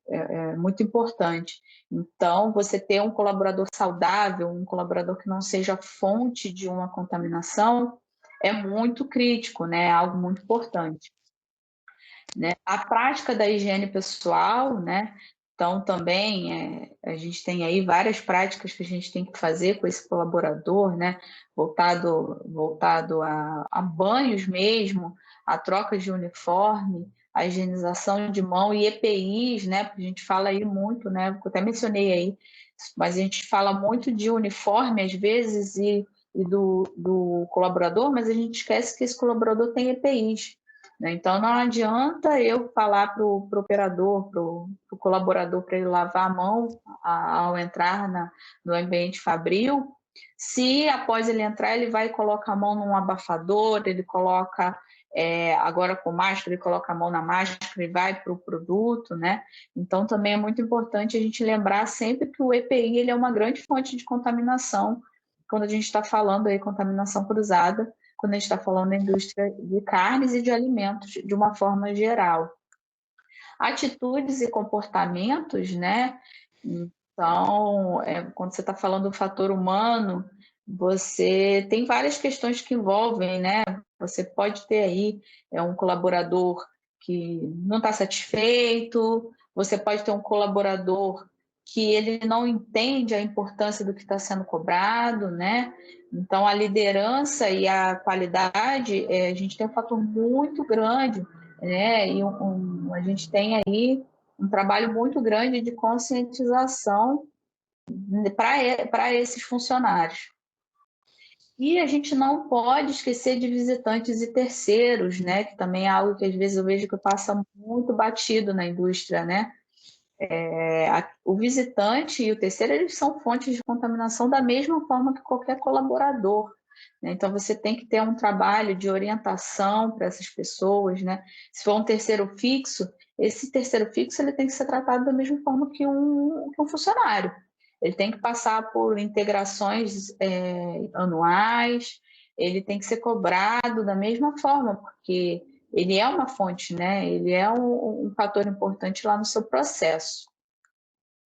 é muito importante. Então, você ter um colaborador saudável, um colaborador que não seja fonte de uma contaminação, é muito crítico, né? É algo muito importante, né? A prática da higiene pessoal, né? Então, também a gente tem aí várias práticas que a gente tem que fazer com esse colaborador, né? Voltado a banhos mesmo, a troca de uniforme, a higienização de mão e EPIs, né? Porque a gente fala aí muito, né? Eu até mencionei aí, mas a gente fala muito de uniforme às vezes e do colaborador, mas a gente esquece que esse colaborador tem EPIs, né? Então, não adianta eu falar para o operador, para o colaborador, para ele lavar a mão ao entrar no ambiente fabril, se após ele entrar, ele vai e coloca a mão num abafador, ele coloca, agora com máscara, ele coloca a mão na máscara e vai para o produto, né? Então, também é muito importante a gente lembrar sempre que o EPI ele é uma grande fonte de contaminação, quando a gente está falando aí contaminação cruzada, quando a gente está falando da indústria de carnes e de alimentos de uma forma geral. Atitudes e comportamentos, né? Então, quando você está falando do fator humano, você tem várias questões que envolvem, né? Você pode ter aí um colaborador que não está satisfeito, você pode ter um colaborador que ele não entende a importância do que está sendo cobrado, né? Então, a liderança e a qualidade, a gente tem um fator muito grande, né? E a gente tem aí um trabalho muito grande de conscientização para esses funcionários. E a gente não pode esquecer de visitantes e terceiros, né? Que também é algo que às vezes eu vejo que passa muito batido na indústria, né? O visitante e o terceiro, eles são fontes de contaminação da mesma forma que qualquer colaborador, né? Então, você tem que ter um trabalho de orientação para essas pessoas, né? Se for um terceiro fixo, esse terceiro fixo ele tem que ser tratado da mesma forma que um funcionário. Ele tem que passar por integrações anuais, ele tem que ser cobrado da mesma forma, porque ele é uma fonte, né? Ele é um fator importante lá no seu processo.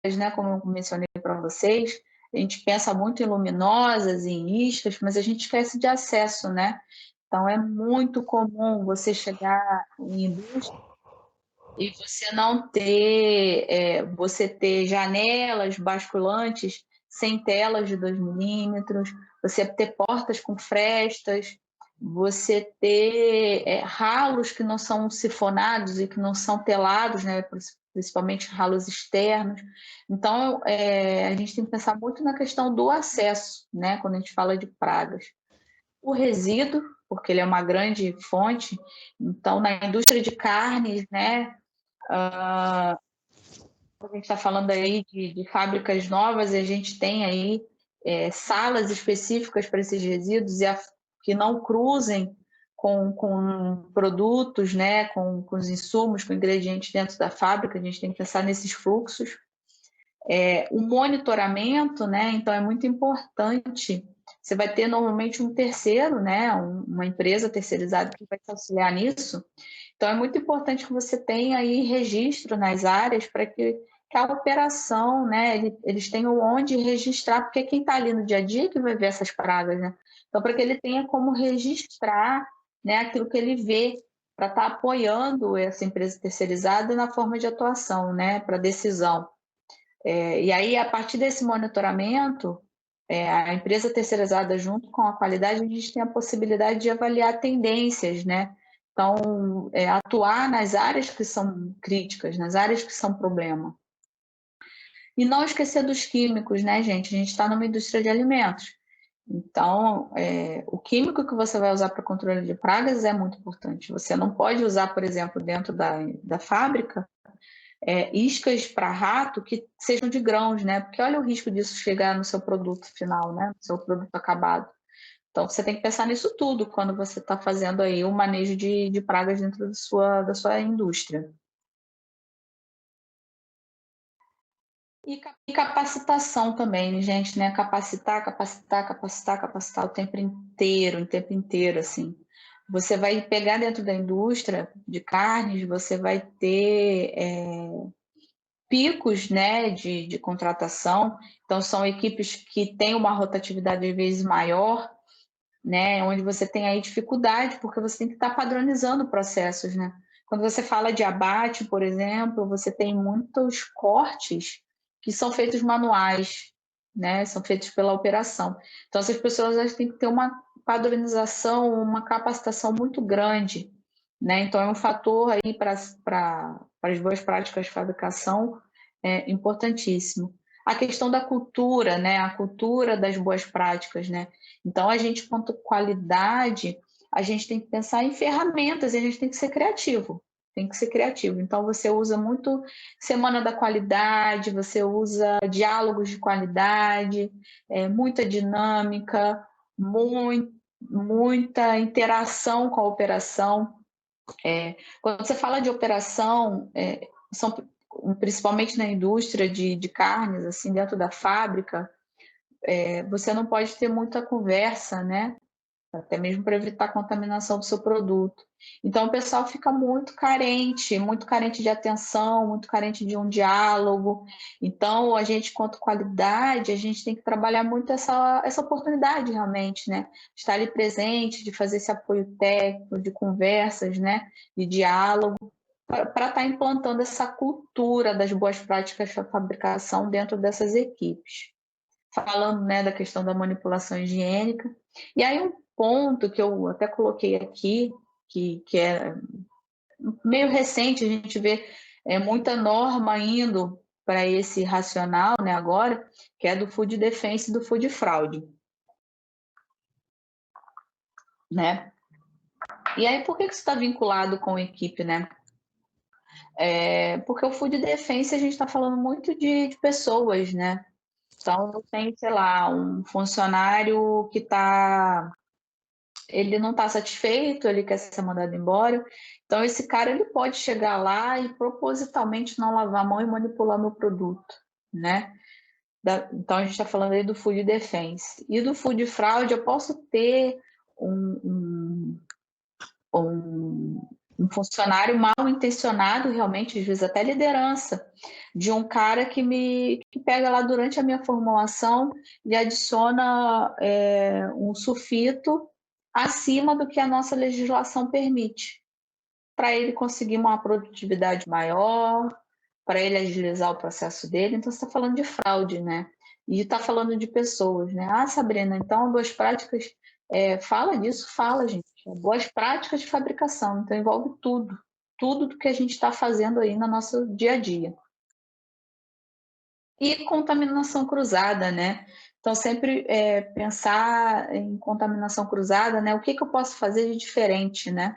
Né? Como eu mencionei para vocês, a gente pensa muito em luminosas, em iscas, mas a gente esquece de acesso, né? Então, é muito comum você chegar em indústria e você não ter, você ter janelas basculantes sem telas de 2 milímetros, você ter portas com frestas, você ter ralos que não são sifonados e que não são telados, né, principalmente ralos externos. Então, a gente tem que pensar muito na questão do acesso, né, quando a gente fala de pragas. O resíduo, porque ele é uma grande fonte, então, na indústria de carnes, né, a gente está falando aí de fábricas novas, e a gente tem aí salas específicas para esses resíduos que não cruzem com produtos, né, com os insumos, com ingredientes dentro da fábrica. A gente tem que pensar nesses fluxos. O monitoramento, né, então é muito importante. Você vai ter normalmente um terceiro, né, uma empresa terceirizada que vai te auxiliar nisso. Então, é muito importante que você tenha aí registro nas áreas para que a operação, né, eles tenham onde registrar, porque quem está ali no dia a dia que vai ver essas pragas, né? Então, para que ele tenha como registrar, né, aquilo que ele vê, para estar apoiando essa empresa terceirizada na forma de atuação, né, para decisão. E aí, a partir desse monitoramento, a empresa terceirizada junto com a qualidade, a gente tem a possibilidade de avaliar tendências, né? Então, atuar nas áreas que são críticas, nas áreas que são problema. E não esquecer dos químicos, né, gente? A gente está numa indústria de alimentos. Então, o químico que você vai usar para controle de pragas é muito importante. Você não pode usar, por exemplo, dentro da fábrica, iscas para rato que sejam de grãos, né? Porque olha o risco disso chegar no seu produto final, né? No seu produto acabado. Então, você tem que pensar nisso tudo quando você está fazendo aí o manejo de pragas dentro da sua indústria. E capacitação também, gente, né? Capacitar o tempo inteiro, assim. Você vai pegar dentro da indústria de carnes, você vai ter picos, né, de contratação. Então, são equipes que têm uma rotatividade às vezes maior, né, onde você tem aí dificuldade, porque você tem que estar padronizando processos, né? Quando você fala de abate, por exemplo, você tem muitos cortes que são feitos manuais, né? São feitos pela operação. Então, essas pessoas elas têm que ter uma padronização, uma capacitação muito grande, né? Então, é um fator aí para as boas práticas de fabricação importantíssimo. A questão da cultura, né? A cultura das boas práticas, né? Então, a gente, quanto qualidade, a gente tem que pensar em ferramentas e a gente tem que ser criativo. Tem que ser criativo. Então, você usa muito Semana da Qualidade, você usa diálogos de qualidade, muita dinâmica, muita interação com a operação. Quando você fala de operação, são, principalmente na indústria de carnes, assim, dentro da fábrica, você não pode ter muita conversa, né? Até mesmo para evitar a contaminação do seu produto. Então, o pessoal fica muito carente de atenção, muito carente de um diálogo. Então, a gente, quanto qualidade, a gente tem que trabalhar muito essa oportunidade, realmente, né? De estar ali presente, de fazer esse apoio técnico, de conversas, né? De diálogo, para estar implantando essa cultura das boas práticas de fabricação dentro dessas equipes. Falando, né, da questão da manipulação higiênica. E aí um ponto que eu até coloquei aqui, que é meio recente, a gente vê muita norma indo para esse racional, né, agora, que é do food defense e do food fraud, né? E aí por que isso está vinculado com a equipe, né? Porque o food defense a gente está falando muito de pessoas, né? Então, tem, sei lá, um funcionário que está ele não está satisfeito, ele quer ser mandado embora. Então, esse cara ele pode chegar lá e propositalmente não lavar a mão e manipular meu produto, né? Então, a gente está falando aí do food defense. E do food fraud, eu posso ter um funcionário mal intencionado, realmente, às vezes até liderança, de um cara que pega lá durante a minha formulação e adiciona um sulfito acima do que a nossa legislação permite, para ele conseguir uma produtividade maior, para ele agilizar o processo dele. Então, você está falando de fraude, né? E está falando de pessoas, né? Ah, Sabrina, então, boas práticas, fala disso, fala, gente. Boas práticas de fabricação, então envolve tudo do que a gente está fazendo aí no nosso dia a dia. E contaminação cruzada, né? Então, sempre pensar em contaminação cruzada, né? O que eu posso fazer de diferente, né?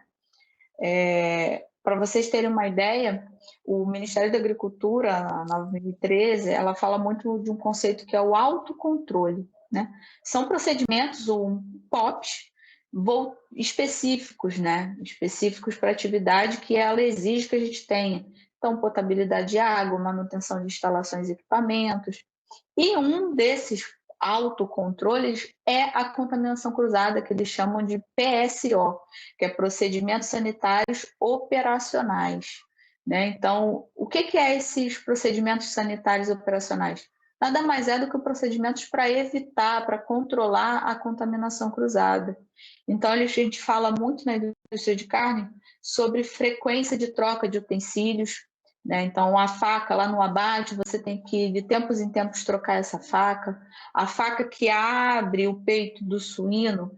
Para vocês terem uma ideia, o Ministério da Agricultura, na 2013, ela fala muito de um conceito que é o autocontrole, né? São procedimentos, um POPs, específicos, né? Específicos para a atividade que ela exige que a gente tenha. Então, potabilidade de água, manutenção de instalações e equipamentos. E um desses autocontroles é a contaminação cruzada, que eles chamam de PSO, que é Procedimentos Sanitários Operacionais. Né? Então, o que é esses procedimentos sanitários operacionais? Nada mais é do que procedimentos para evitar, para controlar a contaminação cruzada. Então, a gente fala muito na indústria de carne sobre frequência de troca de utensílios, né? Então, a faca lá no abate, você tem que, de tempos em tempos, trocar essa faca. A faca que abre o peito do suíno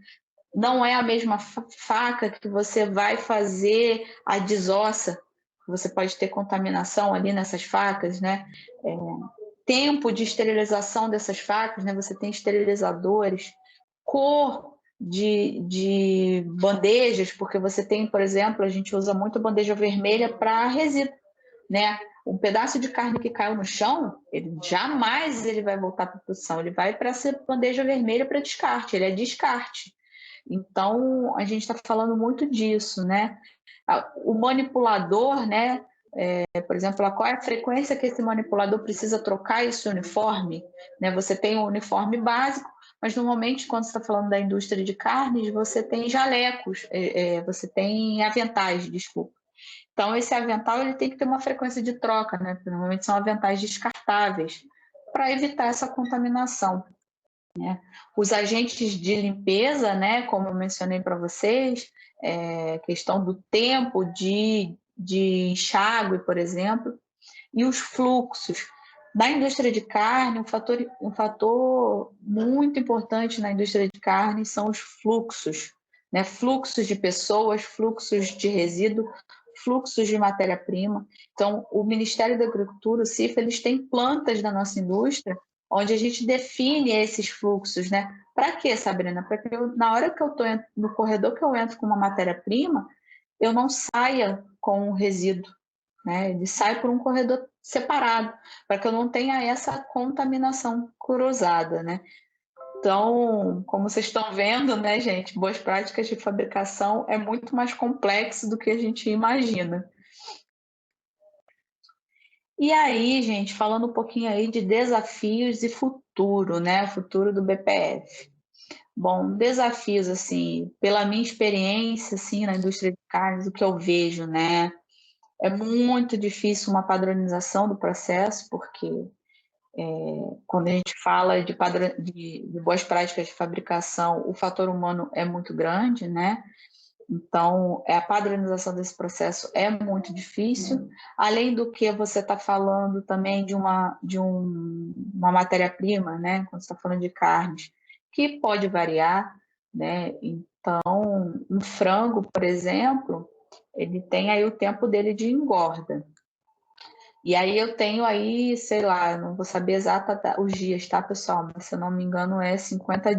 não é a mesma faca que você vai fazer a desossa. Você pode ter contaminação ali nessas facas, né? Tempo de esterilização dessas facas, né? Você tem esterilizadores, cor de bandejas, porque você tem, por exemplo, a gente usa muito bandeja vermelha para resíduo, né? Um pedaço de carne que caiu no chão, ele jamais ele vai voltar para a produção, ele vai para essa bandeja vermelha para descarte, ele é descarte. Então, a gente está falando muito disso, né? O manipulador, né? Por exemplo, qual é a frequência que esse manipulador precisa trocar esse uniforme? Né? Você tem um uniforme básico, mas normalmente, quando você está falando da indústria de carnes, você tem jalecos, você tem aventais, desculpa. Então, esse avental ele tem que ter uma frequência de troca, né? Porque normalmente são aventais descartáveis, para evitar essa contaminação. Né? Os agentes de limpeza, né, como eu mencionei para vocês, questão do tempo de enxágue, por exemplo, e os fluxos. Na indústria de carne, um fator muito importante na indústria de carne são os fluxos, né? Fluxos de pessoas, fluxos de resíduo, fluxos de matéria-prima. Então, o Ministério da Agricultura, o CIF, eles têm plantas na nossa indústria onde a gente define esses fluxos, né? Para quê, Sabrina? Para que na hora que eu estou no corredor que eu entro com uma matéria-prima, eu não saia com um resíduo, né? Ele sai por um corredor separado, para que eu não tenha essa contaminação cruzada, né? Então, como vocês estão vendo, né, gente, boas práticas de fabricação é muito mais complexo do que a gente imagina. E aí, gente, falando um pouquinho aí de desafios e futuro, né? Futuro do BPF. Bom, desafios, assim, pela minha experiência, assim, na indústria de carnes, o que eu vejo, né? É muito difícil uma padronização do processo, porque quando a gente fala de boas práticas de fabricação, o fator humano é muito grande, né? Então, a padronização desse processo é muito difícil. Além do que você está falando também uma matéria-prima, né? Quando você está falando de carnes, que pode variar, né? Então, um frango, por exemplo, ele tem aí o tempo dele de engorda. E aí eu tenho aí, sei lá, não vou saber os dias, tá, pessoal? Mas se eu não me engano, 50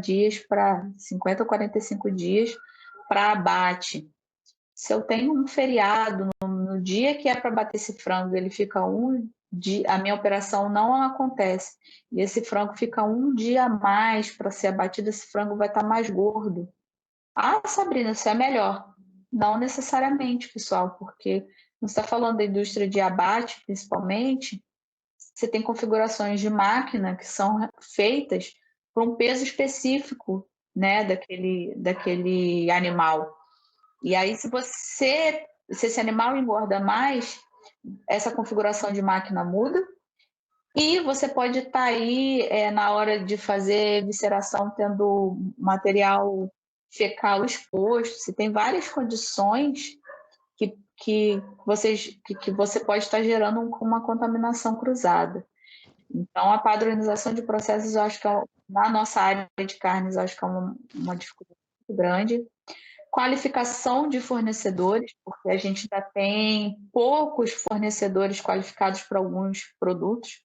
ou 45 dias para abate. Se eu tenho um feriado no dia que é para bater esse frango, ele fica um dia, a minha operação não acontece. E esse frango fica um dia a mais para ser abatido, esse frango vai estar mais gordo. Ah, Sabrina, isso é melhor. Não necessariamente, pessoal, porque você está falando da indústria de abate, principalmente, você tem configurações de máquina que são feitas para um peso específico, né, daquele animal. E aí, se esse animal engorda mais, essa configuração de máquina muda e você pode estar aí na hora de fazer visceração tendo material fecal exposto. Você tem várias condições que você pode estar gerando uma contaminação cruzada. Então, a padronização de processos, eu acho que na nossa área de carnes, eu acho que é uma dificuldade muito grande. Qualificação de fornecedores, porque a gente ainda tem poucos fornecedores qualificados para alguns produtos.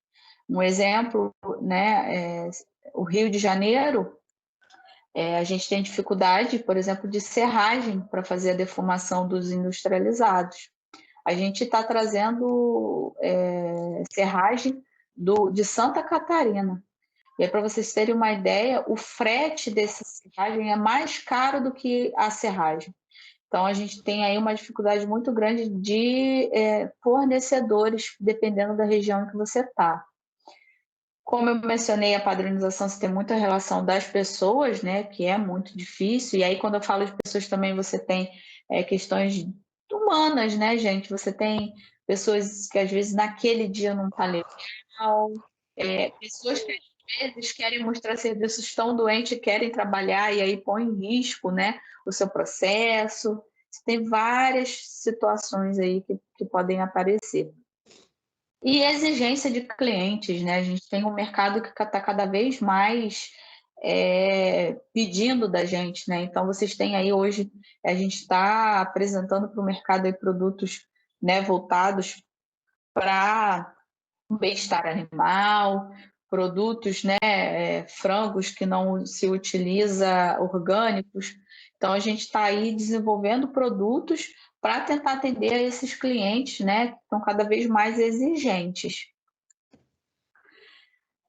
Um exemplo, né, o Rio de Janeiro, a gente tem dificuldade, por exemplo, de serragem para fazer a defumação dos industrializados. A gente está trazendo serragem de Santa Catarina. E aí, para vocês terem uma ideia, o frete dessa serragem é mais caro do que a serragem. Então, a gente tem aí uma dificuldade muito grande de fornecedores, dependendo da região em que você está. Como eu mencionei, a padronização você tem muita relação das pessoas, né, que é muito difícil. E aí, quando eu falo de pessoas também, você tem questões humanas, né, gente? Você tem pessoas que às vezes naquele dia não está legal, pessoas que às vezes querem mostrar serviços, estão doentes e querem trabalhar e aí põe em risco, né, o seu processo. Você tem várias situações aí que podem aparecer. E exigência de clientes, né? A gente tem um mercado que está cada vez mais pedindo da gente, né? Então, vocês têm aí hoje, a gente está apresentando para o mercado aí produtos, né, voltados para o bem-estar animal, produtos, né, frangos que não se utiliza orgânicos. Então, a gente está aí desenvolvendo produtos para tentar atender a esses clientes, né, que estão cada vez mais exigentes.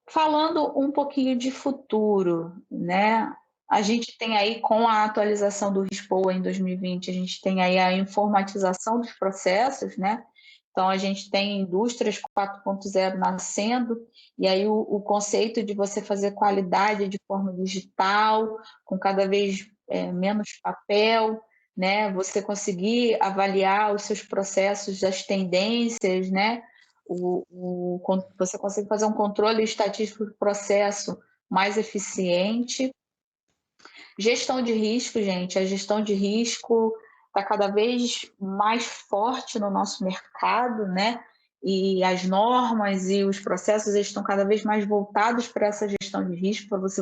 Falando um pouquinho de futuro, né? A gente tem aí, com a atualização do RISPOA em 2020, a gente tem aí a informatização dos processos, né? Então, a gente tem indústrias 4.0 nascendo, e aí o conceito de você fazer qualidade de forma digital, com cada vez menos papel, né? Você conseguir avaliar os seus processos, as tendências, né? Você consegue fazer um controle estatístico do processo mais eficiente. Gestão de risco, gente, a gestão de risco está cada vez mais forte no nosso mercado, né? E as normas e os processos estão cada vez mais voltados para essa gestão de risco, para você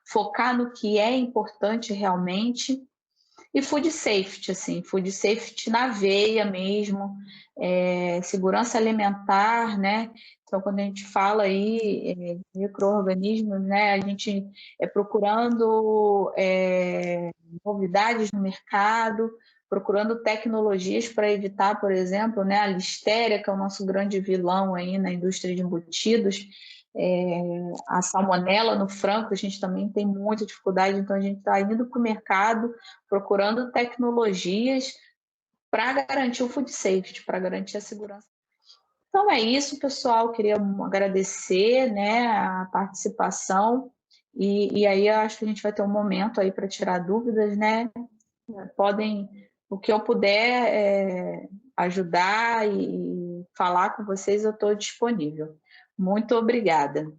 focar no que é importante realmente. E food safety, assim, food safety na veia mesmo, segurança alimentar, né? Então, quando a gente fala aí de micro-organismos, né, a gente procurando novidades no mercado, procurando tecnologias para evitar, por exemplo, né, a listéria, que é o nosso grande vilão aí na indústria de embutidos, a salmonela no frango, a gente também tem muita dificuldade, então a gente está indo para o mercado procurando tecnologias para garantir o food safety, para garantir a segurança. Então é isso, pessoal. Queria agradecer, né, a participação e aí eu acho que a gente vai ter um momento aí para tirar dúvidas, né? Podem, o que eu puder ajudar e falar com vocês, eu estou disponível. Muito obrigada.